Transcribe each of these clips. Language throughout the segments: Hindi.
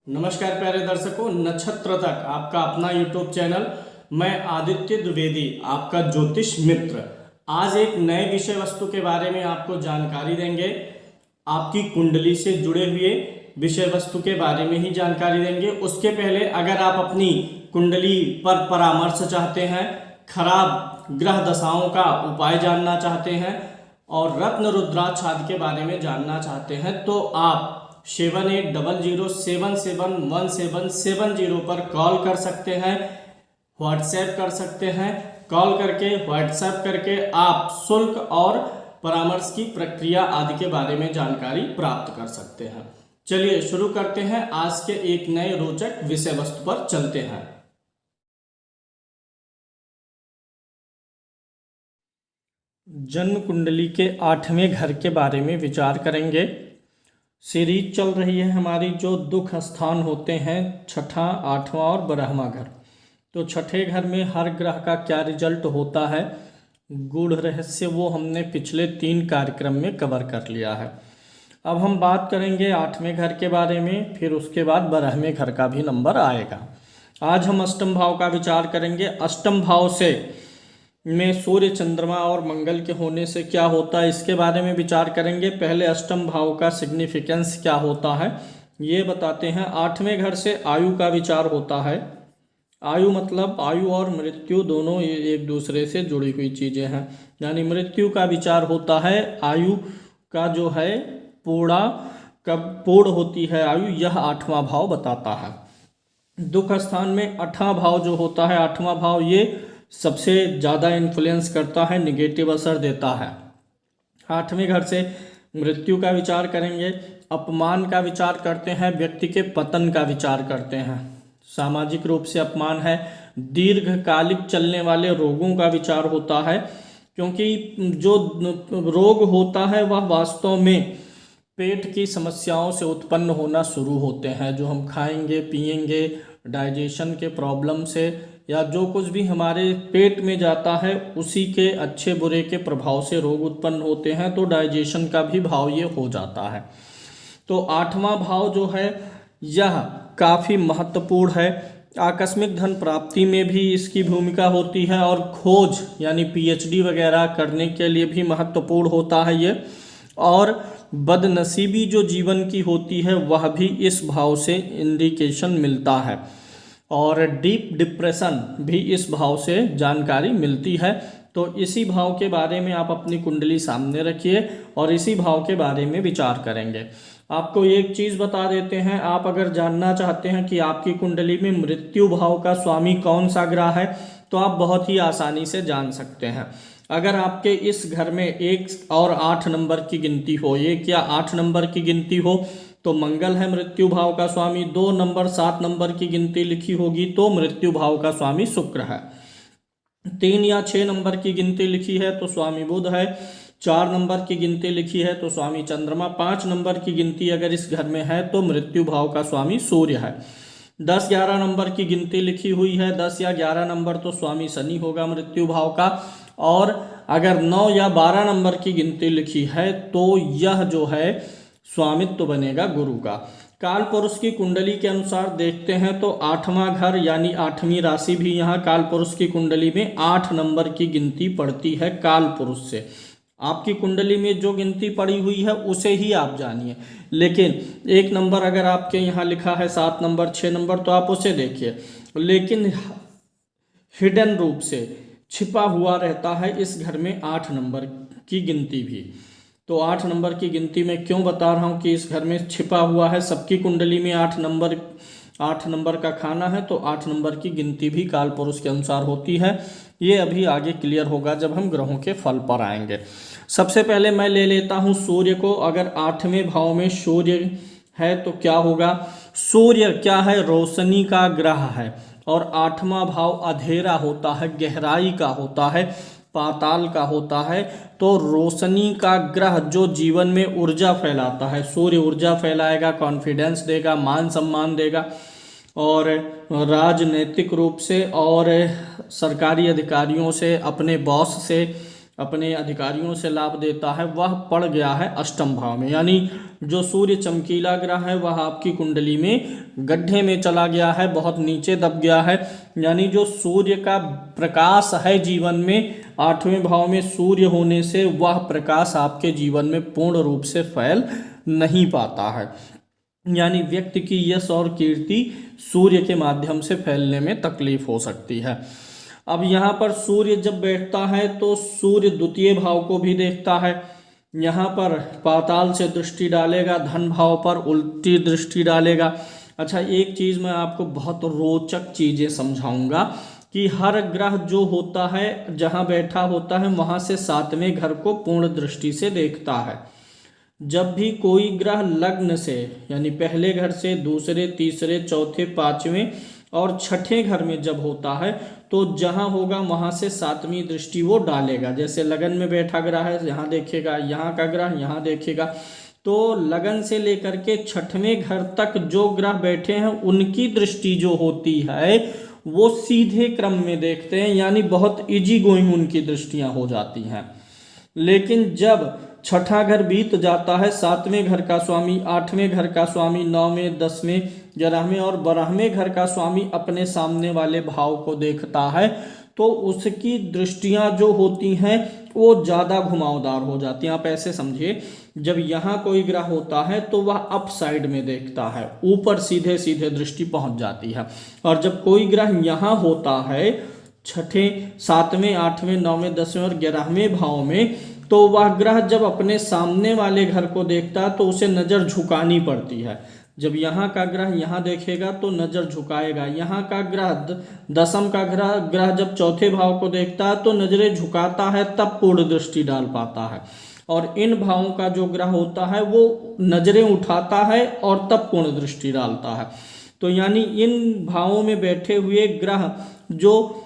नमस्कार प्यारे दर्शकों, नक्षत्र तक आपका अपना यूट्यूब चैनल। मैं आदित्य द्विवेदी, आपका ज्योतिष मित्र। आज एक नए विषय वस्तु के बारे में आपको जानकारी देंगे। आपकी कुंडली से जुड़े हुए विषय वस्तु के बारे में ही जानकारी देंगे। उसके पहले अगर आप अपनी कुंडली पर परामर्श चाहते हैं, खराब ग्रह दशाओं का उपाय जानना चाहते हैं और रत्न रुद्राक्ष आदि के बारे में जानना चाहते हैं तो आप 7800771770 पर कॉल कर सकते हैं, व्हाट्सएप कर सकते हैं। कॉल करके व्हाट्सएप करके आप शुल्क और परामर्श की प्रक्रिया आदि के बारे में जानकारी प्राप्त कर सकते हैं। चलिए शुरू करते हैं। आज के एक नए रोचक विषय वस्तु पर चलते हैं। जन्म कुंडली के 8वें घर के बारे में विचार करेंगे। सीरीज चल रही है हमारी जो दुख स्थान होते हैं, छठा, 8वां और 12वां घर। तो छठे घर में हर ग्रह का क्या रिजल्ट होता है, गूढ़ रहस्य, वो हमने पिछले 3 कार्यक्रम में कवर कर लिया है। अब हम बात करेंगे 8वें घर के बारे में, फिर उसके बाद 12वें घर का भी नंबर आएगा। आज हम अष्टम भाव का विचार करेंगे। अष्टम भाव से में सूर्य, चंद्रमा और मंगल के होने से क्या होता है, इसके बारे में विचार करेंगे। पहले अष्टम भाव का सिग्निफिकेंस क्या होता है ये बताते हैं। 8वें घर से आयु का विचार होता है। आयु मतलब आयु और मृत्यु दोनों एक दूसरे से जुड़ी हुई चीज़ें हैं, यानी मृत्यु का विचार होता है। आयु का जो है पूर्णा कब पूर्ण होती है आयु, यह 8वां भाव बताता है। दुख स्थान में 8वां भाव जो होता है, 8वां भाव ये सबसे ज़्यादा इन्फ्लुएंस करता है, निगेटिव असर देता है। 8वें घर से मृत्यु का विचार करेंगे, अपमान का विचार करते हैं, व्यक्ति के पतन का विचार करते हैं। सामाजिक रूप से अपमान है। दीर्घकालिक चलने वाले रोगों का विचार होता है, क्योंकि जो रोग होता है वह वास्तव में पेट की समस्याओं से उत्पन्न होना शुरू होते हैं। जो हम खाएंगे पिएंगे, डाइजेशन के प्रॉब्लम से या जो कुछ भी हमारे पेट में जाता है उसी के अच्छे बुरे के प्रभाव से रोग उत्पन्न होते हैं। तो डाइजेशन का भी भाव ये हो जाता है। तो 8वां भाव जो है यह काफ़ी महत्वपूर्ण है। आकस्मिक धन प्राप्ति में भी इसकी भूमिका होती है और खोज यानी पीएचडी वगैरह करने के लिए भी महत्वपूर्ण होता है ये। और बदनसीबी जो जीवन की होती है वह भी इस भाव से इंडिकेशन मिलता है। और डीप डिप्रेशन भी इस भाव से जानकारी मिलती है। तो इसी भाव के बारे में आप अपनी कुंडली सामने रखिए और इसी भाव के बारे में विचार करेंगे। आपको एक चीज़ बता देते हैं, आप अगर जानना चाहते हैं कि आपकी कुंडली में मृत्यु भाव का स्वामी कौन सा ग्रह है तो आप बहुत ही आसानी से जान सकते हैं। अगर आपके इस घर में 1 और 8 नंबर की गिनती हो, 1 या 8 नंबर की गिनती हो तो मंगल है मृत्यु भाव का स्वामी। 2 नंबर 7 नंबर की गिनती लिखी होगी तो मृत्यु भाव का स्वामी शुक्र है। 3 या 6 नंबर की गिनती लिखी है तो स्वामी बुध है। 4 नंबर की गिनती लिखी है तो स्वामी चंद्रमा। 5 नंबर की गिनती अगर इस घर में है तो मृत्यु भाव का स्वामी सूर्य है। 10-11 नंबर की गिनती लिखी हुई है, 10 या 11 नंबर तो स्वामी शनि होगा मृत्यु भाव का। और अगर 9 या 12 नंबर की गिनती लिखी है तो यह जो है स्वामित्व बनेगा गुरु का। काल पुरुष की कुंडली के अनुसार देखते हैं तो 8वां घर यानी 8वीं राशि भी यहाँ काल पुरुष की कुंडली में 8 नंबर की गिनती पड़ती है काल पुरुष से। आपकी कुंडली में जो गिनती पड़ी हुई है उसे ही आप जानिए, लेकिन 1 नंबर अगर आपके यहाँ लिखा है, 7 नंबर 6 नंबर तो आप उसे देखिए। लेकिन हिडन रूप से छिपा हुआ रहता है इस घर में 8 नंबर की गिनती भी। तो 8 नंबर की गिनती में क्यों बता रहा हूँ कि इस घर में छिपा हुआ है। सबकी कुंडली में 8 नंबर का खाना है तो 8 नंबर की गिनती भी काल पुरुष के अनुसार होती है। ये अभी आगे क्लियर होगा जब हम ग्रहों के फल पर आएंगे। सबसे पहले मैं ले लेता हूँ सूर्य को। अगर 8वें भाव में सूर्य है तो क्या होगा। सूर्य क्या है, रोशनी का ग्रह है और 8वां भाव अंधेरा होता है, गहराई का होता है, पाताल का होता है। तो रोशनी का ग्रह जो जीवन में ऊर्जा फैलाता है, सूर्य ऊर्जा फैलाएगा, कॉन्फिडेंस देगा, मान सम्मान देगा और राजनीतिक रूप से और सरकारी अधिकारियों से, अपने बॉस से अपने अधिकारियों से लाभ देता है, वह पड़ गया है अष्टम भाव में। यानी जो सूर्य चमकीला ग्रह है वह आपकी कुंडली में गड्ढे में चला गया है, बहुत नीचे दब गया है। यानी जो सूर्य का प्रकाश है जीवन में, आठवें भाव में सूर्य होने से वह प्रकाश आपके जीवन में पूर्ण रूप से फैल नहीं पाता है। यानी व्यक्ति की यश और कीर्ति सूर्य के माध्यम से फैलने में तकलीफ हो सकती है। अब यहाँ पर सूर्य जब बैठता है तो सूर्य द्वितीय भाव को भी देखता है। यहाँ पर पाताल से दृष्टि डालेगा, धन भाव पर उल्टी दृष्टि डालेगा। अच्छा, एक चीज़ मैं आपको बहुत रोचक चीज़ें समझाऊंगा कि हर ग्रह जो होता है जहाँ बैठा होता है वहाँ से सातवें घर को पूर्ण दृष्टि से देखता है। जब भी कोई ग्रह लग्न से यानी पहले घर से दूसरे, तीसरे, चौथे, पांचवें और छठे घर में जब होता है तो जहां होगा वहां से सातवीं दृष्टि वो डालेगा। जैसे लगन में बैठा ग्रह है, यहाँ देखेगा, यहाँ का ग्रह यहाँ देखेगा। तो लगन से लेकर के छठवें घर तक जो ग्रह बैठे हैं उनकी दृष्टि जो होती है वो सीधे क्रम में देखते हैं, यानी बहुत इजी गोइंग उनकी दृष्टियां हो जाती हैं। लेकिन जब छठा घर बीत जाता है, सातवें घर का स्वामी, आठवें घर का स्वामी, नौवें, 10वें, 11वें और 12वें घर का स्वामी अपने सामने वाले भाव को देखता है तो उसकी दृष्टियां जो होती हैं वो ज़्यादा घुमावदार हो जाती हैं। आप ऐसे समझिए, जब यहाँ कोई ग्रह होता है तो वह अप साइड में देखता है, ऊपर सीधे सीधे दृष्टि पहुंच जाती है। और जब कोई ग्रह यहाँ होता है छठे, सातवें, आठवें, नौवें, 10वें और 11वें भाव में, तो वह ग्रह जब अपने सामने वाले घर को देखता है तो उसे नज़र झुकानी पड़ती है। जब यहाँ का ग्रह यहाँ देखेगा तो नज़र झुकाएगा। यहाँ का ग्रह दसम का ग्रह जब चौथे भाव को देखता है तो नज़रें झुकाता है, तब पूर्ण दृष्टि डाल पाता है। और इन भावों का जो ग्रह होता है वो नज़रें उठाता है और तब पूर्ण दृष्टि डालता है। तो यानी इन भावों में बैठे हुए ग्रह जो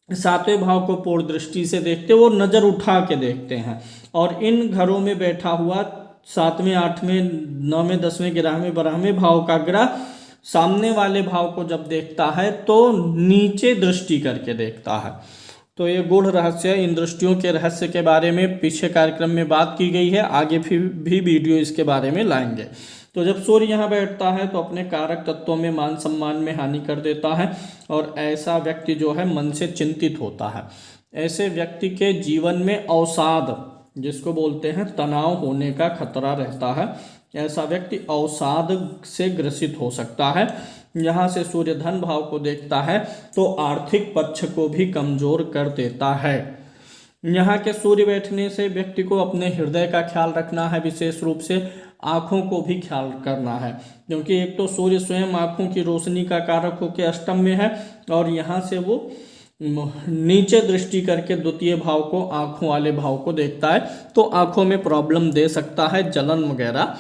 सातवें भाव को पूर्ण दृष्टि से देखते, वो नज़र उठा के देखते हैं। और इन घरों में बैठा हुआ सातवें, आठवें, नौवें, 10वें, 11वें, 12वें भाव का ग्रह सामने वाले भाव को जब देखता है तो नीचे दृष्टि करके देखता है। तो ये गूढ़ रहस्य, इन दृष्टियों के रहस्य के बारे में पीछे कार्यक्रम में बात की गई है, आगे फिर भी वीडियो इसके बारे में लाएंगे। तो जब सूर्य यहाँ बैठता है तो अपने कारक तत्वों में मान सम्मान में हानि कर देता है और ऐसा व्यक्ति जो है मन से चिंतित होता है। ऐसे व्यक्ति के जीवन में अवसाद, जिसको बोलते हैं तनाव, होने का खतरा रहता है। ऐसा व्यक्ति अवसाद से ग्रसित हो सकता है। यहाँ से सूर्य धन भाव को देखता है तो आर्थिक पक्ष को भी कमजोर कर देता है। यहाँ के सूर्य बैठने से व्यक्ति को अपने हृदय का ख्याल रखना है, विशेष रूप से आँखों को भी ख्याल करना है, क्योंकि एक तो सूर्य स्वयं आँखों की रोशनी का कारक होकर अष्टम में है और यहाँ से वो नीचे दृष्टि करके द्वितीय भाव को, आँखों वाले भाव को देखता है तो आँखों में प्रॉब्लम दे सकता है, जलन वगैरह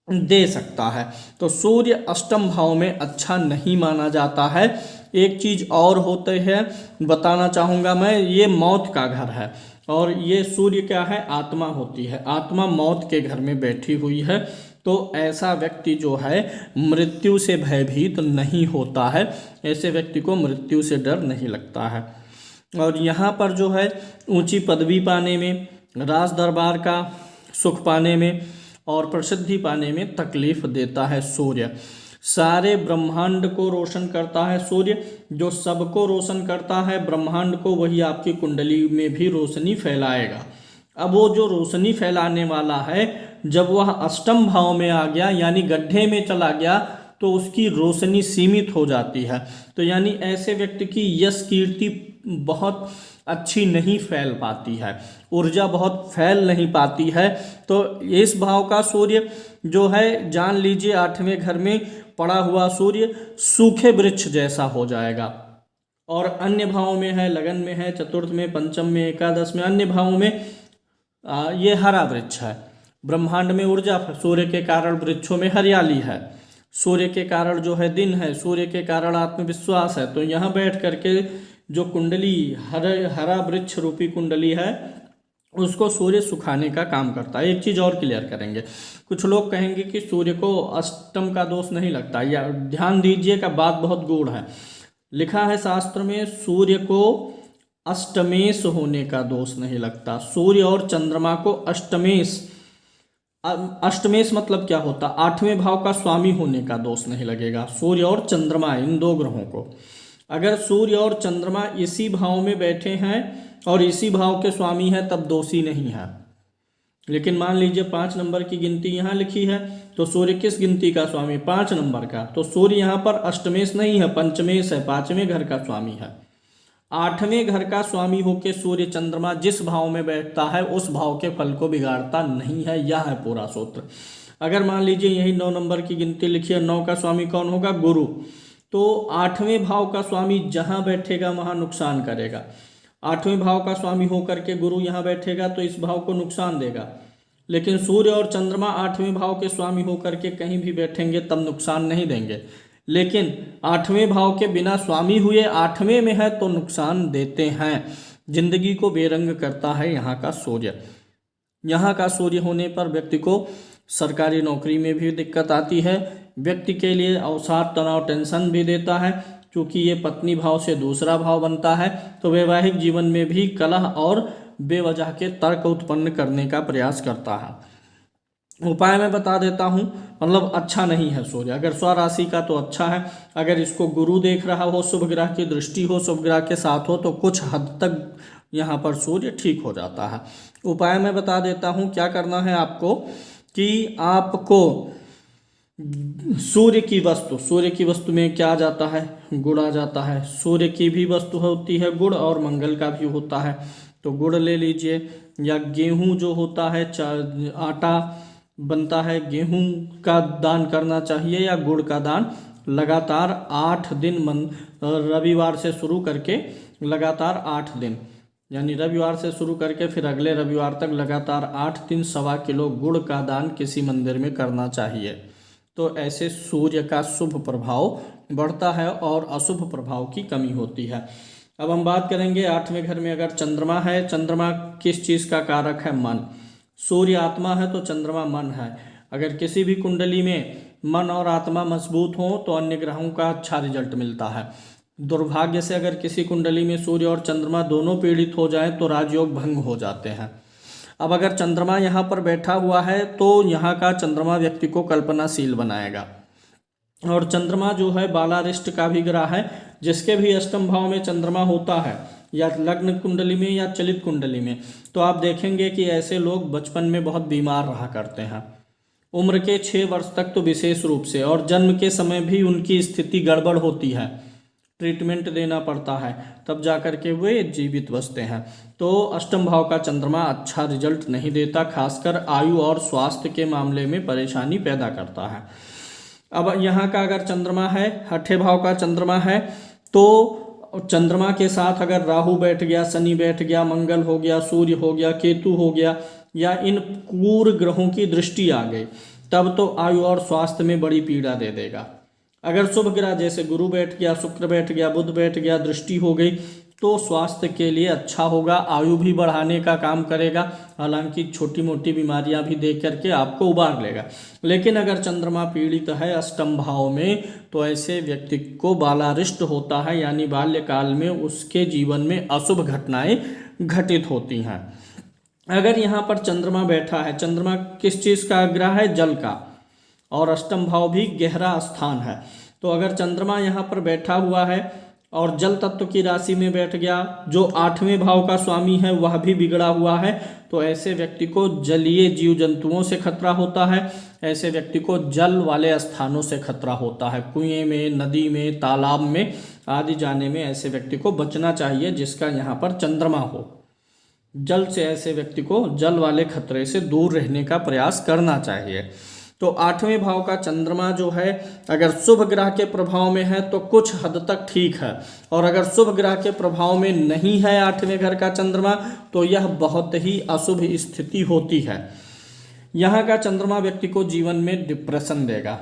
दे सकता है। तो सूर्य अष्टम भाव में अच्छा नहीं माना जाता है। एक चीज़ और होते है बताना चाहूँगा मैं, ये मौत का घर है और ये सूर्य क्या है, आत्मा होती है। आत्मा मौत के घर में बैठी हुई है तो ऐसा व्यक्ति जो है मृत्यु से भयभीत नहीं होता है, ऐसे व्यक्ति को मृत्यु से डर नहीं लगता है। और यहाँ पर जो है ऊंची पदवी पाने में, राज दरबार का सुख पाने में और प्रसिद्धि पाने में तकलीफ देता है सूर्य। सारे ब्रह्मांड को रोशन करता है सूर्य, जो सबको रोशन करता है ब्रह्मांड को, वही आपकी कुंडली में भी रोशनी फैलाएगा। अब वो जो रोशनी फैलाने वाला है, जब वह अष्टम भाव में आ गया यानी गड्ढे में चला गया तो उसकी रोशनी सीमित हो जाती है। तो यानी ऐसे व्यक्ति की यश कीर्ति बहुत अच्छी नहीं फैल पाती है, ऊर्जा बहुत फैल नहीं पाती है। तो इस भाव का सूर्य जो है, जान लीजिए आठवें घर में पड़ा हुआ सूर्य सूखे वृक्ष जैसा हो जाएगा। और अन्य भावों में है, लगन में है, चतुर्थ में, पंचम में, एकादश में, अन्य भावों में ये हरा वृक्ष है। ब्रह्मांड में ऊर्जा, सूर्य के कारण वृक्षों में हरियाली है, सूर्य के कारण जो है दिन है, सूर्य के कारण आत्मविश्वास है। तो यहाँ बैठ करके जो कुंडली हरा वृक्ष रूपी कुंडली है उसको सूर्य सुखाने का काम करता है। एक चीज़ और क्लियर करेंगे, कुछ लोग कहेंगे कि सूर्य को अष्टम का दोष नहीं लगता, या ध्यान दीजिएगा बात बहुत गूढ़ है। लिखा है शास्त्र में सूर्य को अष्टमेश होने का दोष नहीं लगता। सूर्य और चंद्रमा को अष्टमेश, अष्टमेश मतलब क्या होता, आठवें भाव का स्वामी होने का दोष नहीं लगेगा। सूर्य और चंद्रमा इन दो ग्रहों को, अगर सूर्य और चंद्रमा इसी भाव में बैठे हैं और इसी भाव के स्वामी हैं तब दोषी नहीं है। लेकिन मान लीजिए 5 नंबर की गिनती यहाँ लिखी है, तो सूर्य किस गिनती का स्वामी, 5 नंबर का, तो सूर्य यहाँ पर अष्टमेश नहीं है, पंचमेश है, 5वें घर का स्वामी है। 8वें घर का स्वामी होके सूर्य चंद्रमा जिस भाव में बैठता है उस भाव के फल को बिगाड़ता नहीं है, यह है पूरा सूत्र। अगर मान लीजिए यही 9 नंबर की गिनती लिखी है, 9 का स्वामी कौन होगा, गुरु, तो 8वें भाव का स्वामी जहां बैठेगा वहां नुकसान करेगा। 8वें भाव का स्वामी होकर के गुरु यहाँ बैठेगा तो इस भाव को नुकसान देगा। लेकिन सूर्य और चंद्रमा 8वें भाव के स्वामी होकर के कहीं भी बैठेंगे तब नुकसान नहीं देंगे। लेकिन 8वें भाव के बिना स्वामी हुए 8वें में है तो नुकसान देते हैं। जिंदगी को बेरंग करता है यहाँ का सूर्य। यहाँ का सूर्य होने पर व्यक्ति को सरकारी नौकरी में भी दिक्कत आती है, व्यक्ति के लिए अवसाद, तनाव, टेंशन भी देता है। क्योंकि ये पत्नी भाव से दूसरा भाव बनता है तो वैवाहिक जीवन में भी कलह और बेवजह के तर्क उत्पन्न करने का प्रयास करता है। उपाय मैं बता देता हूँ, मतलब अच्छा नहीं है सूर्य। अगर स्वराशि का तो अच्छा है, अगर इसको गुरु देख रहा हो, शुभ ग्रह की दृष्टि हो, शुभ ग्रह के साथ हो तो कुछ हद तक यहाँ पर सूर्य ठीक हो जाता है। उपाय मैं बता देता हूँ, क्या करना है आपको कि आपको सूर्य की वस्तु में क्या आ जाता है, गुड़ आ जाता है। सूर्य की भी वस्तु होती है गुड़ और मंगल का भी होता है, तो गुड़ ले लीजिए। या गेहूं जो होता है, आटा बनता है, गेहूं का दान करना चाहिए या गुड़ का दान लगातार 8 दिन, रविवार से शुरू करके लगातार 8 दिन, यानी रविवार से शुरू करके फिर अगले रविवार तक लगातार 8 दिन 1.25 किलो गुड़ का दान किसी मंदिर में करना चाहिए। तो ऐसे सूर्य का शुभ प्रभाव बढ़ता है और अशुभ प्रभाव की कमी होती है। अब हम बात करेंगे 8वें घर में अगर चंद्रमा है, चंद्रमा किस चीज़ का कारक है, मन। सूर्य आत्मा है तो चंद्रमा मन है। अगर किसी भी कुंडली में मन और आत्मा मजबूत हो तो अन्य ग्रहों का अच्छा रिजल्ट मिलता है। दुर्भाग्य से अगर किसी कुंडली में सूर्य और चंद्रमा दोनों पीड़ित हो जाए तो राजयोग भंग हो जाते हैं। अब अगर चंद्रमा यहाँ पर बैठा हुआ है तो यहाँ का चंद्रमा व्यक्ति को कल्पनाशील बनाएगा। और चंद्रमा जो है बालारिष्ट का भी ग्रह है, जिसके भी अष्टम भाव में चंद्रमा होता है, या लग्न कुंडली में या चलित कुंडली में, तो आप देखेंगे कि ऐसे लोग बचपन में बहुत बीमार रहा करते हैं। उम्र के 6 वर्ष तक तो विशेष रूप से, और जन्म के समय भी उनकी स्थिति गड़बड़ होती है, ट्रीटमेंट देना पड़ता है, तब जाकर के वे जीवित बचते हैं। तो अष्टम भाव का चंद्रमा अच्छा रिजल्ट नहीं देता, खासकर आयु और स्वास्थ्य के मामले में परेशानी पैदा करता है। अब यहाँ का अगर चंद्रमा है, 8वें भाव का चंद्रमा है, तो चंद्रमा के साथ अगर राहु बैठ गया, शनि बैठ गया, मंगल हो गया, सूर्य हो गया, केतु हो गया, या इन पूर्व ग्रहों की दृष्टि आ गई, तब तो आयु और स्वास्थ्य में बड़ी पीड़ा दे देगा। अगर शुभ ग्रह जैसे गुरु बैठ गया, शुक्र बैठ गया, बुध बैठ गया, दृष्टि हो गई, तो स्वास्थ्य के लिए अच्छा होगा, आयु भी बढ़ाने का काम करेगा, हालांकि छोटी मोटी बीमारियां भी देख करके आपको उबार लेगा। लेकिन अगर चंद्रमा पीड़ित है अष्टम भाव में तो ऐसे व्यक्ति को बालारिष्ट होता है, यानी बाल्यकाल में उसके जीवन में अशुभ घटनाएं घटित होती हैं। अगर यहाँ पर चंद्रमा बैठा है, चंद्रमा किस चीज़ का ग्रह है, जल का, और अष्टम भाव भी गहरा स्थान है, तो अगर चंद्रमा यहाँ पर बैठा हुआ है और जल तत्व की राशि में बैठ गया, जो 8वें भाव का स्वामी है वह भी बिगड़ा हुआ है, तो ऐसे व्यक्ति को जलीय जीव जंतुओं से खतरा होता है। ऐसे व्यक्ति को जल वाले स्थानों से खतरा होता है, कुएं में, नदी में, तालाब में आदि जाने में ऐसे व्यक्ति को बचना चाहिए जिसका यहाँ पर चंद्रमा हो। जल से ऐसे व्यक्ति को जल वाले खतरे से दूर रहने का प्रयास करना चाहिए। तो 8वें भाव का चंद्रमा जो है अगर शुभ ग्रह के प्रभाव में है तो कुछ हद तक ठीक है, और अगर शुभ ग्रह के प्रभाव में नहीं है 8वें घर का चंद्रमा तो यह बहुत ही अशुभ स्थिति होती है। यहाँ का चंद्रमा व्यक्ति को जीवन में डिप्रेशन देगा,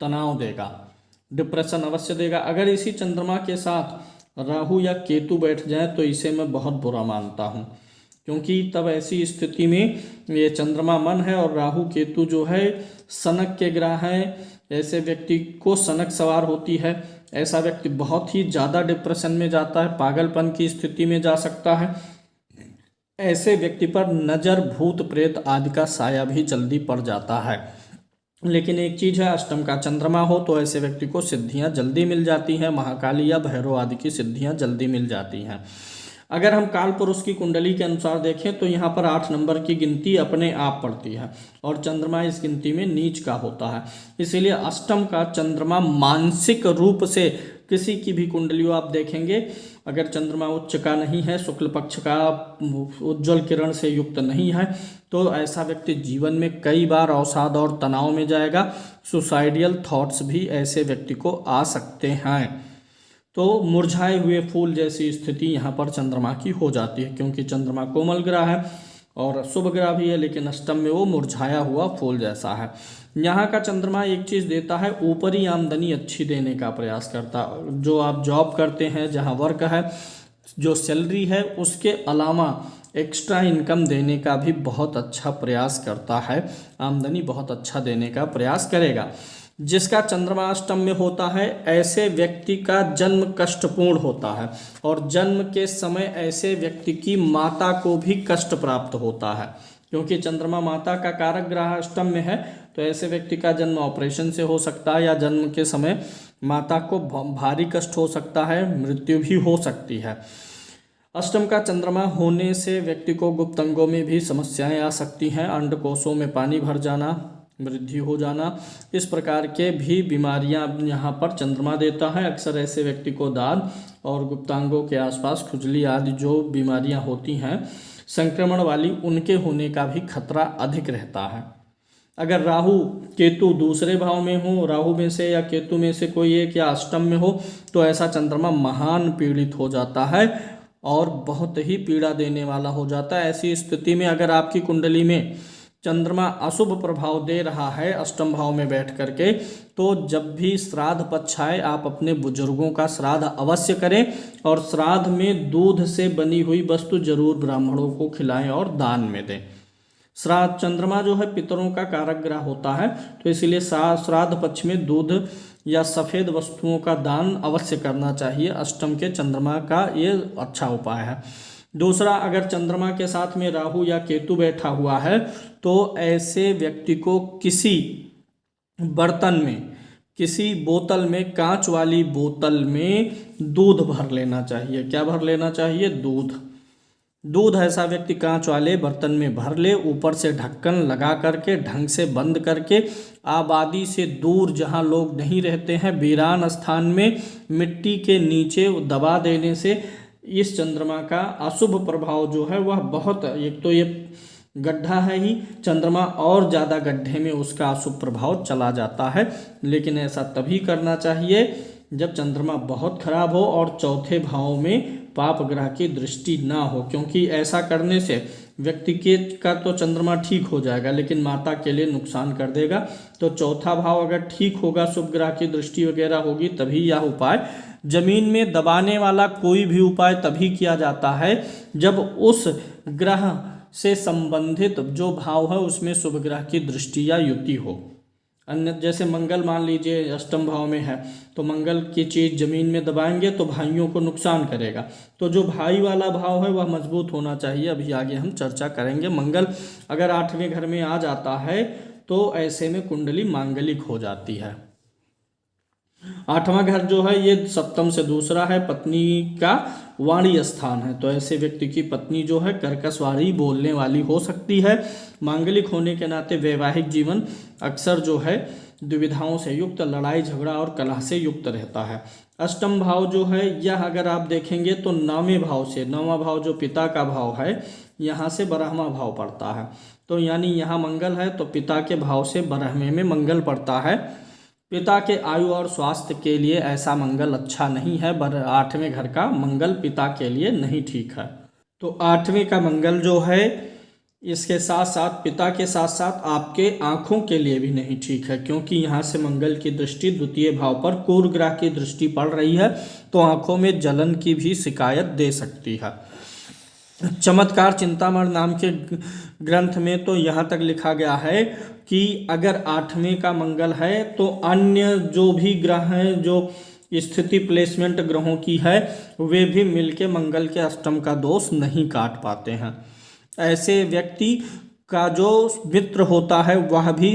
तनाव देगा, डिप्रेशन अवश्य देगा। अगर इसी चंद्रमा के साथ राहु या केतु बैठ जाए तो इसे मैं बहुत बुरा मानता हूँ, क्योंकि तब ऐसी स्थिति में ये चंद्रमा मन है और राहु केतु जो है सनक के ग्रह हैं, ऐसे व्यक्ति को सनक सवार होती है। ऐसा व्यक्ति बहुत ही ज़्यादा डिप्रेशन में जाता है, पागलपन की स्थिति में जा सकता है। ऐसे व्यक्ति पर नज़र, भूत प्रेत आदि का साया भी जल्दी पड़ जाता है। लेकिन एक चीज़ है, अष्टम का चंद्रमा हो तो ऐसे व्यक्ति को सिद्धियां जल्दी मिल जाती हैं, महाकाली या भैरव आदि की सिद्धियां जल्दी मिल जाती हैं। अगर हम काल पुरुष की कुंडली के अनुसार देखें तो यहाँ पर 8 नंबर की गिनती अपने आप पड़ती है और चंद्रमा इस गिनती में नीच का होता है। इसीलिए अष्टम का चंद्रमा मानसिक रूप से किसी की भी कुंडलियों आप देखेंगे, अगर चंद्रमा उच्च का नहीं है, शुक्ल पक्ष का उज्ज्वल किरण से युक्त नहीं है, तो ऐसा व्यक्ति जीवन में कई बार अवसाद और तनाव में जाएगा। सुसाइडियल थॉट्स भी ऐसे व्यक्ति को आ सकते हैं। तो मुरझाए हुए फूल जैसी स्थिति यहाँ पर चंद्रमा की हो जाती है, क्योंकि चंद्रमा कोमल ग्रह है और शुभ ग्रह भी है, लेकिन अष्टम में वो मुरझाया हुआ फूल जैसा है। यहाँ का चंद्रमा एक चीज़ देता है, ऊपरी आमदनी अच्छी देने का प्रयास करता। जो आप जॉब करते हैं, जहाँ वर्क है, जो सैलरी है, उसके अलावा एक्स्ट्रा इनकम देने का भी बहुत अच्छा प्रयास करता है, आमदनी बहुत अच्छा देने का प्रयास करेगा। जिसका चंद्रमा अष्टम में होता है, ऐसे व्यक्ति का जन्म कष्टपूर्ण होता है और जन्म के समय ऐसे व्यक्ति की माता को भी कष्ट प्राप्त होता है, क्योंकि चंद्रमा माता का कारक ग्रह अष्टम में है। तो ऐसे व्यक्ति का जन्म ऑपरेशन से हो सकता है या जन्म के समय माता को भारी कष्ट हो सकता है, मृत्यु भी हो सकती है। अष्टम का चंद्रमा होने से व्यक्ति को गुप्त अंगों में भी समस्याएं आ सकती हैं, अंडकोशों में पानी भर जाना, वृद्धि हो जाना, इस प्रकार के भी बीमारियां यहाँ पर चंद्रमा देता है। अक्सर ऐसे व्यक्ति को दाद और गुप्तांगों के आसपास खुजली आदि जो बीमारियां होती हैं संक्रमण वाली, उनके होने का भी खतरा अधिक रहता है। अगर राहु केतु दूसरे भाव में हो, राहु में से या केतु में से कोई एक या अष्टम में हो, तो ऐसा चंद्रमा महान पीड़ित हो जाता है और बहुत ही पीड़ा देने वाला हो जाता है। ऐसी स्थिति में अगर आपकी कुंडली में चंद्रमा अशुभ प्रभाव दे रहा है अष्टम भाव में बैठ करके, तो जब भी श्राद्ध पक्ष आए आप अपने बुजुर्गों का श्राद्ध अवश्य करें और श्राद्ध में दूध से बनी हुई वस्तु जरूर ब्राह्मणों को खिलाएं और दान में दें। श्राद्ध, चंद्रमा जो है पितरों का कारक ग्रह होता है, तो इसीलिए श्राद्ध पक्ष में दूध या सफ़ेद वस्तुओं का दान अवश्य करना चाहिए। अष्टम के चंद्रमा का ये अच्छा उपाय है। दूसरा, अगर चंद्रमा के साथ में राहु या केतु बैठा हुआ है तो ऐसे व्यक्ति को किसी बर्तन में, किसी बोतल में, कांच वाली बोतल में दूध भर लेना चाहिए। क्या भर लेना चाहिए? दूध ऐसा व्यक्ति कांच वाले बर्तन में भर ले, ऊपर से ढक्कन लगा करके ढंग से बंद करके, आबादी से दूर जहां लोग नहीं रहते हैं, वीरान स्थान में मिट्टी के नीचे दबा देने से इस चंद्रमा का अशुभ प्रभाव जो है वह बहुत, एक तो ये गड्ढा है ही, चंद्रमा और ज़्यादा गड्ढे में उसका अशुभ प्रभाव चला जाता है। लेकिन ऐसा तभी करना चाहिए जब चंद्रमा बहुत खराब हो और चौथे भाव में पाप ग्रह की दृष्टि ना हो, क्योंकि ऐसा करने से व्यक्ति का तो चंद्रमा ठीक हो जाएगा लेकिन माता के लिए नुकसान कर देगा। तो चौथा भाव अगर ठीक होगा, शुभ ग्रह की दृष्टि वगैरह होगी, तभी यह उपाय। जमीन में दबाने वाला कोई भी उपाय तभी किया जाता है जब उस ग्रह से संबंधित जो भाव है उसमें शुभ ग्रह की दृष्टि या युति हो। अन्य जैसे मंगल मान लीजिए अष्टम भाव में है, तो मंगल की चीज़ जमीन में दबाएंगे तो भाइयों को नुकसान करेगा। तो जो भाई वाला भाव है वह मजबूत होना चाहिए। अभी आगे हम चर्चा करेंगे। मंगल अगर 8वें घर में आ जाता है तो ऐसे में कुंडली मांगलिक हो जाती है। 8वां घर जो है ये सप्तम से दूसरा है, पत्नी का वाणी स्थान है। तो ऐसे व्यक्ति की पत्नी जो है कर्कश वाणी बोलने वाली हो सकती है। मांगलिक होने के नाते वैवाहिक जीवन अक्सर जो है दुविधाओं से युक्त, लड़ाई झगड़ा और कलह से युक्त रहता है। अष्टम भाव जो है यह अगर आप देखेंगे तो 9वें भाव से, 9वां भाव जो पिता का भाव है, यहाँ से 12वां भाव पड़ता है। तो यानी यहाँ मंगल है तो पिता के भाव से 12वें में मंगल पड़ता है। पिता के आयु और स्वास्थ्य के लिए ऐसा मंगल अच्छा नहीं है। 8वें घर का मंगल पिता के लिए नहीं ठीक है। तो 8वें का मंगल जो है इसके साथ साथ पिता के साथ साथ आपके आँखों के लिए भी नहीं ठीक है, क्योंकि यहाँ से मंगल की दृष्टि द्वितीय भाव पर कुर ग्रह की दृष्टि पड़ रही है, तो आँखों में जलन की भी शिकायत दे सकती है। चमत्कार चिंतामण नाम के ग्रंथ में तो यहाँ तक लिखा गया है कि अगर 8वें का मंगल है तो अन्य जो भी ग्रह हैं, जो स्थिति प्लेसमेंट ग्रहों की है, वे भी मिलके मंगल के अष्टम का दोष नहीं काट पाते हैं। ऐसे व्यक्ति का जो मित्र होता है वह भी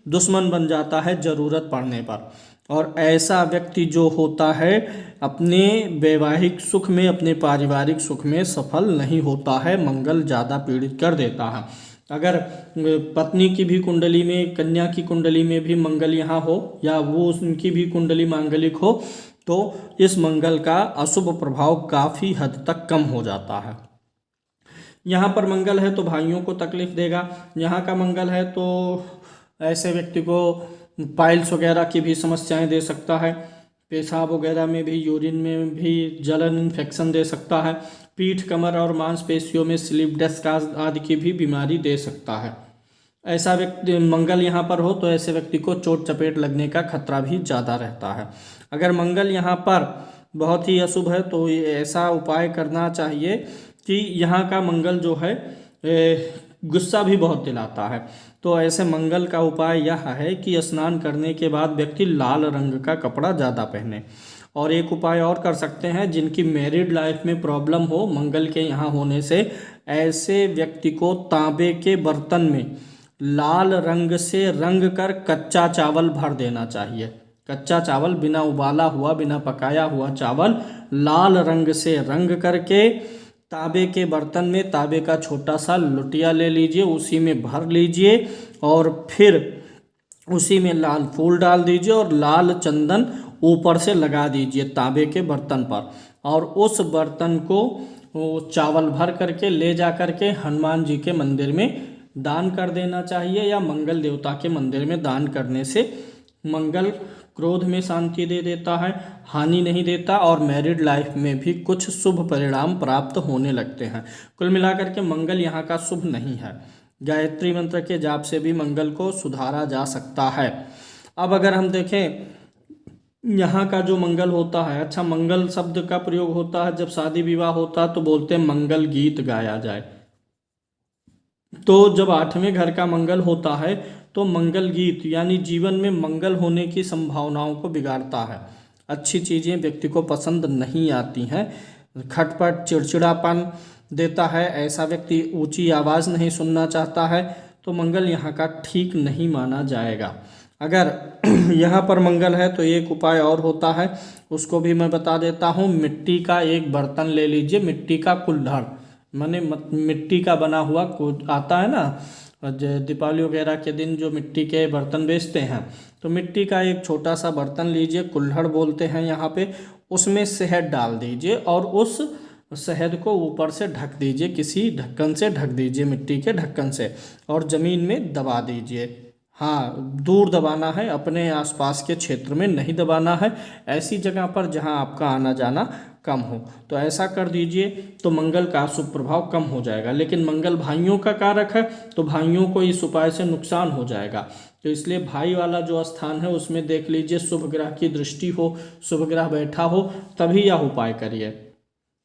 दुश्मन बन जाता है ज़रूरत पड़ने पर। और ऐसा व्यक्ति जो होता है अपने वैवाहिक सुख में, अपने पारिवारिक सुख में सफल नहीं होता है, मंगल ज़्यादा पीड़ित कर देता है। अगर पत्नी की भी कुंडली में, कन्या की कुंडली में भी मंगल यहाँ हो या वो उनकी भी कुंडली मांगलिक हो तो इस मंगल का अशुभ प्रभाव काफ़ी हद तक कम हो जाता है। यहाँ पर मंगल है तो भाइयों को तकलीफ देगा, यहाँ का मंगल है तो ऐसे व्यक्ति को पाइल्स वगैरह की भी समस्याएं दे सकता है, पेशाब वगैरह में भी, यूरिन में भी जलन इन्फेक्शन दे सकता है, पीठ कमर और मांसपेशियों में स्लिप डिस्क आदि की भी बीमारी दे सकता है। ऐसा व्यक्ति मंगल यहाँ पर हो तो ऐसे व्यक्ति को चोट चपेट लगने का खतरा भी ज़्यादा रहता है। अगर मंगल यहाँ पर बहुत ही अशुभ है तो ऐसा उपाय करना चाहिए कि यहाँ का मंगल जो है गुस्सा भी बहुत दिलाता है। तो ऐसे मंगल का उपाय यह है कि स्नान करने के बाद व्यक्ति लाल रंग का कपड़ा ज़्यादा पहने। और एक उपाय और कर सकते हैं, जिनकी मैरिड लाइफ में प्रॉब्लम हो मंगल के यहाँ होने से, ऐसे व्यक्ति को तांबे के बर्तन में लाल रंग से रंग कर कच्चा चावल भर देना चाहिए। कच्चा चावल, बिना उबाला हुआ, बिना पकाया हुआ चावल लाल रंग से रंग करके तांबे के बर्तन में तांबे का छोटा सा लुटिया ले लीजिए, उसी में भर लीजिए और फिर उसी में लाल फूल डाल दीजिए और लाल चंदन ऊपर से लगा दीजिए तांबे के बर्तन पर। और उस बर्तन को चावल भर करके ले जा करके हनुमान जी के मंदिर में दान कर देना चाहिए, या मंगल देवता के मंदिर में दान करने से मंगल क्रोध में शांति दे देता है, हानि नहीं देता और मैरिड लाइफ में भी कुछ शुभ परिणाम प्राप्त होने लगते हैं। कुल मिलाकर के मंगल यहाँ का शुभ नहीं है। गायत्री मंत्र के जाप से भी मंगल को सुधारा जा सकता है। अब अगर हम देखें यहाँ का जो मंगल होता है, अच्छा मंगल शब्द का प्रयोग होता है जब शादी विवाह होता है तो बोलते हैं मंगल गीत गाया जाए। तो जब 8वें घर का मंगल होता है तो मंगल गीत यानी जीवन में मंगल होने की संभावनाओं को बिगाड़ता है। अच्छी चीज़ें व्यक्ति को पसंद नहीं आती हैं, खटपट चिड़चिड़ापन देता है, ऐसा व्यक्ति ऊंची आवाज़ नहीं सुनना चाहता है, तो मंगल यहाँ का ठीक नहीं माना जाएगा। अगर यहाँ पर मंगल है तो एक उपाय और होता है, उसको भी मैं बता देता हूँ। मिट्टी का एक बर्तन ले लीजिए, मिट्टी का कुल्हड़, माने मिट्टी का बना हुआ आता है ना, दीपावली वगैरह के दिन जो मिट्टी के बर्तन बेचते हैं, तो मिट्टी का एक छोटा सा बर्तन लीजिए, कुल्हड़ बोलते हैं यहाँ पे, उसमें शहद डाल दीजिए और उस शहद को ऊपर से ढक दीजिए, किसी ढक्कन से ढक दीजिए, मिट्टी के ढक्कन से, और ज़मीन में दबा दीजिए। हाँ, दूर दबाना है, अपने आसपास के क्षेत्र में नहीं दबाना है, ऐसी जगह पर जहाँ आपका आना जाना कम हो, तो ऐसा कर दीजिए तो मंगल का शुभ प्रभाव कम हो जाएगा। लेकिन मंगल भाइयों का कारक है तो भाइयों को इस उपाय से नुकसान हो जाएगा, तो इसलिए भाई वाला जो स्थान है उसमें देख लीजिए शुभ ग्रह की दृष्टि हो, शुभ ग्रह बैठा हो, तभी यह उपाय करिए।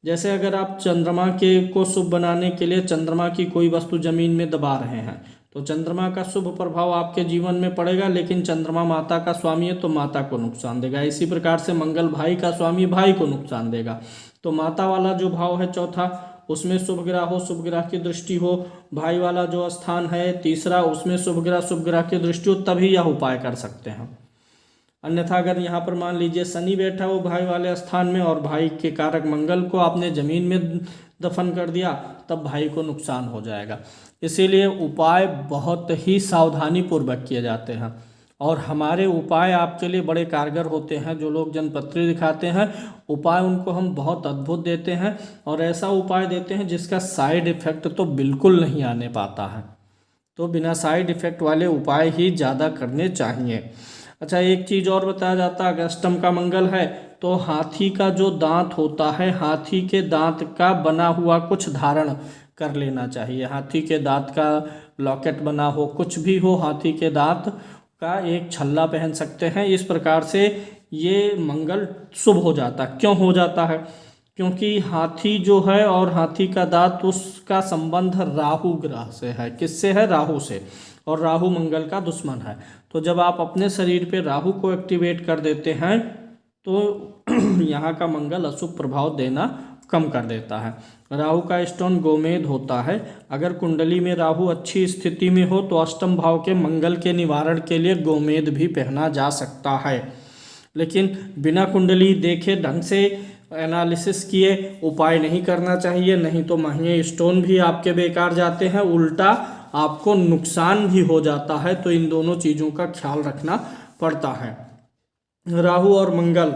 जैसे अगर आप चंद्रमा के को शुभ बनाने के लिए चंद्रमा की कोई वस्तु जमीन में दबा रहे हैं तो चंद्रमा का शुभ प्रभाव आपके जीवन में पड़ेगा, लेकिन चंद्रमा माता का स्वामी है तो माता को नुकसान देगा। इसी प्रकार से मंगल भाई का स्वामी, भाई को नुकसान देगा। तो माता वाला जो भाव है चौथा, उसमें शुभ ग्रह हो, शुभ ग्रह की दृष्टि हो, भाई वाला जो स्थान है तीसरा, उसमें शुभ ग्रह की दृष्टि हो, तभी यह उपाय कर सकते हैं। अन्यथा अगर यहाँ पर मान लीजिए शनि बैठा हो भाई वाले स्थान में और भाई के कारक मंगल को आपने जमीन में दफन कर दिया, तब भाई को नुकसान हो जाएगा। इसीलिए उपाय बहुत ही सावधानी पूर्वक किए जाते हैं और हमारे उपाय आपके लिए बड़े कारगर होते हैं। जो लोग जनपत्री दिखाते हैं उपाय उनको हम बहुत अद्भुत देते हैं और ऐसा उपाय देते हैं जिसका साइड इफ़ेक्ट तो बिल्कुल नहीं आने पाता है। तो बिना साइड इफ़ेक्ट वाले उपाय ही ज़्यादा करने चाहिए। अच्छा, एक चीज़ और बताया जाता है, अगर अष्टम का मंगल है तो हाथी का जो दांत होता है, हाथी के दांत का बना हुआ कुछ धारण कर लेना चाहिए। हाथी के दांत का लॉकेट बना हो, कुछ भी हो, हाथी के दांत का एक छल्ला पहन सकते हैं। इस प्रकार से ये मंगल शुभ हो जाता है। क्यों हो जाता है? क्योंकि हाथी जो है और हाथी का दांत, उसका संबंध राहु ग्रह से है। किससे है? राहु से। और राहु मंगल का दुश्मन है। तो जब आप अपने शरीर पे राहु को एक्टिवेट कर देते हैं तो यहाँ का मंगल अशुभ प्रभाव देना कम कर देता है। राहु का स्टोन गोमेद होता है। अगर कुंडली में राहु अच्छी स्थिति में हो तो अष्टम भाव के मंगल के निवारण के लिए गोमेद भी पहना जा सकता है। लेकिन बिना कुंडली देखे, ढंग से एनालिसिस किए उपाय नहीं करना चाहिए, नहीं तो महंगे स्टोन भी आपके बेकार जाते हैं, उल्टा आपको नुकसान भी हो जाता है। तो इन दोनों चीज़ों का ख्याल रखना पड़ता है। राहु और मंगल,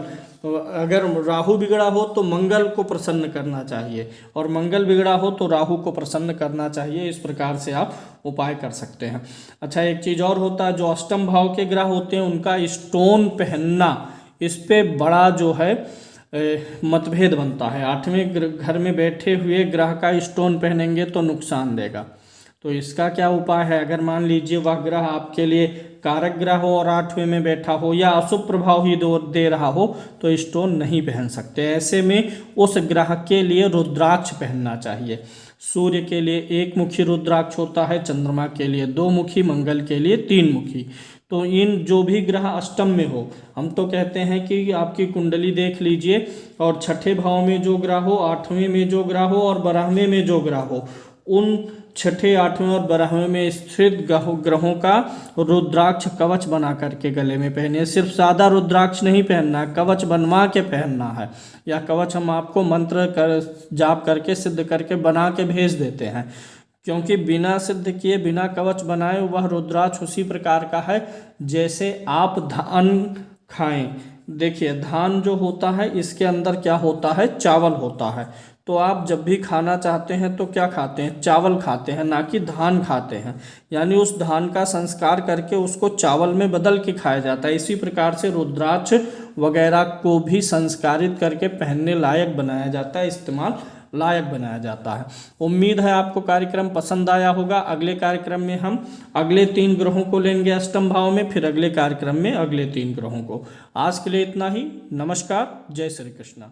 अगर राहु बिगड़ा हो तो मंगल को प्रसन्न करना चाहिए, और मंगल बिगड़ा हो तो राहु को प्रसन्न करना चाहिए। इस प्रकार से आप उपाय कर सकते हैं। अच्छा, एक चीज़ और होता है, जो अष्टम भाव के ग्रह होते हैं उनका स्टोन पहनना, इस पे बड़ा जो है मतभेद बनता है। 8वें घर में बैठे हुए ग्रह का स्टोन पहनेंगे तो नुकसान देगा। तो इसका क्या उपाय है? अगर मान लीजिए वह ग्रह आपके लिए कारक ग्रह हो और 8वें में बैठा हो या अशुभ प्रभाव ही दे रहा हो तो स्टोन नहीं पहन सकते। ऐसे में उस ग्रह के लिए रुद्राक्ष पहनना चाहिए। सूर्य के लिए 1 मुखी रुद्राक्ष होता है, चंद्रमा के लिए 2 मुखी, मंगल के लिए 3 मुखी। तो इन जो भी ग्रह अष्टम में हो, हम तो कहते हैं कि आपकी कुंडली देख लीजिए और छठे भाव में जो ग्रह हो, 8वें में जो ग्रह हो और 12वें में जो ग्रह हो, उन छठे, 8वें और 12वें में स्थित ग्रहों का रुद्राक्ष कवच बना करके गले में पहने। सिर्फ सादा रुद्राक्ष नहीं पहनना है, कवच बनवा के पहनना है। या कवच हम आपको मंत्र कर जाप करके सिद्ध करके बना के भेज देते हैं, क्योंकि बिना सिद्ध किए, बिना कवच बनाए वह रुद्राक्ष उसी प्रकार का है जैसे आप धान खाएं। देखिए, धान जो होता है इसके अंदर क्या होता है? चावल होता है। तो आप जब भी खाना चाहते हैं तो क्या खाते हैं? चावल खाते हैं, ना कि धान खाते हैं। यानी उस धान का संस्कार करके उसको चावल में बदल के खाया जाता है। इसी प्रकार से रुद्राक्ष वगैरह को भी संस्कारित करके पहनने लायक बनाया जाता है, इस्तेमाल लायक बनाया जाता है। उम्मीद है आपको कार्यक्रम पसंद आया होगा। अगले कार्यक्रम में हम अगले 3 ग्रहों को लेंगे अष्टम भाव में, फिर अगले कार्यक्रम में अगले 3 ग्रहों को। आज के लिए इतना ही। नमस्कार, जय श्री कृष्णा।